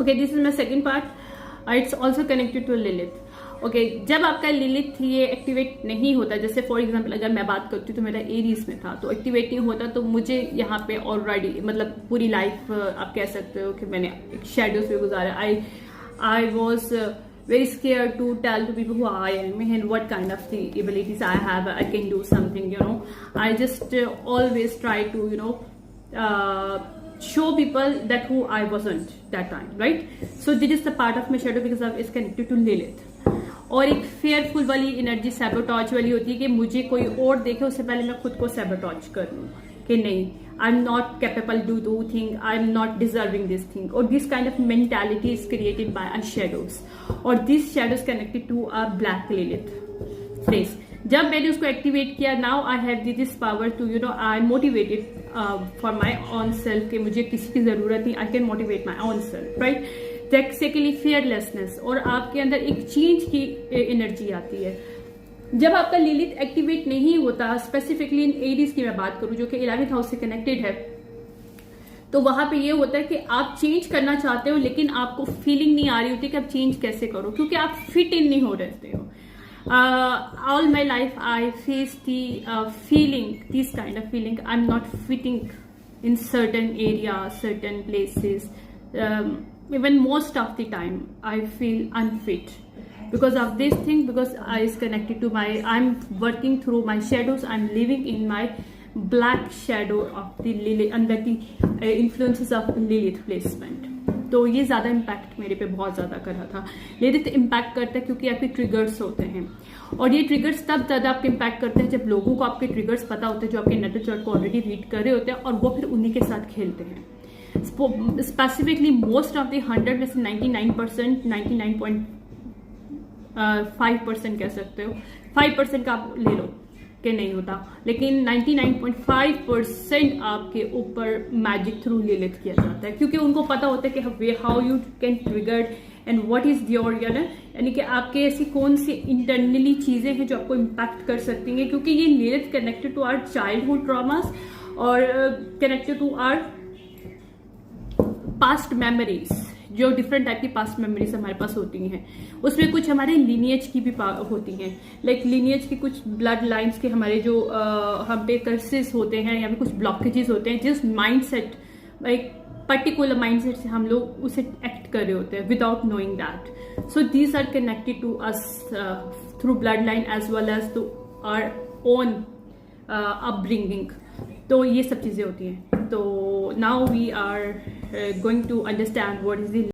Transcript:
Okay, this is my second part. It's also connected to Lilith. Okay, जब आपका Lilith ये activate नहीं होता, जैसे फॉर एग्जाम्पल अगर मैं बात करती हूँ तो मेरा एरीज में था, तो एक्टिवेट नहीं होता, तो मुझे यहाँ पे ऑलरेडी मतलब पूरी लाइफ आप कह सकते हो कि मैंने एक शेडोज में गुजारा। I was very scared to tell to people who I am and what kind of the abilities I have. I can do something, you know. I just always try to, you know, show people that who I wasn't that time, right? So this is the part of my shadow because it's connected to Lilith. और एक fearful वाली energy सैबोटॉज वाली होती है कि मुझे कोई और देखे उससे पहले मैं खुद को सैबोटॉज कर लूं कि नहीं, I am not capable to do thing, I am not deserving this thing. और this kind of mentality is created by a shadows, और this shadows connected to a black Lilith face. जब मैंने उसको एक्टिवेट किया, now I have this power to, you know, I am motivated for my own self कि मुझे किसी की जरूरत नहीं, I can motivate my own self, right. Secondly fearlessness, और आपके अंदर एक चेंज की एनर्जी आती है। जब आपका लिलिथ एक्टिवेट नहीं होता, स्पेसिफिकली इन एरीज की मैं बात करूं जो कि 11th हाउस से कनेक्टेड है, तो वहां पे ये होता है कि आप चेंज करना चाहते हो लेकिन आपको फीलिंग नहीं आ रही होती कि आप चेंज कैसे करो, क्योंकि आप फिट इन नहीं हो रहते हो। All my life I face the feeling, this kind of feeling, I am not fitting in certain area, certain places, even most of the time I feel unfit because of this thing, because I is connected to my, I'm working through my shadows, I'm living in my black shadow of the Lilith, under the influences of Lilith placement। तो ये ज्यादा impact मेरे पे बहुत ज्यादा कर रहा था। लिलिथ इम्पैक्ट करता है क्योंकि आपके ट्रिगर्स होते हैं, और ये ट्रिगर्स तब ज्यादा आपके इम्पैक्ट करते हैं जब लोगों को आपके ट्रिगर्स पता होते हैं, जो आपके नेटल चार्ट को ऑलरेडी रीड कर रहे होते हैं, और वो फिर उन्हीं के साथ खेलते हैं। स्पेसिफिकली मोस्ट ऑफ द 100 में से 99%, 99.5% कह सकते हो, 5% का आप ले लो कि नहीं होता, लेकिन 99.5% आपके ऊपर मैजिक थ्रू लिलिथ किया जाता है, क्योंकि उनको पता होता है कि how you can trigger and what is your, यानी कि आपके ऐसी कौन सी इंटरनली चीजें हैं जो आपको इम्पैक्ट कर सकती हैं, क्योंकि ये Lilith connected to our childhood traumas और connected to our past memories, जो डिफरेंट टाइप की पास्ट मेमोरीज हमारे पास होती हैं। उसमें कुछ हमारे लीनिएज की भी होती हैं, लाइक लीनिएज की कुछ ब्लड लाइन्स के हमारे जो हम पे कर्सेस होते हैं या फिर कुछ ब्लॉकेजेस होते हैं, जिस माइंडसेट, एक पर्टिकुलर माइंडसेट से हम लोग उसे एक्ट कर रहे होते हैं without knowing that. So these are connected to us through blood line as well as to our own upbringing. तो ये सब चीजें होती हैं। तो now we are going to understand what is the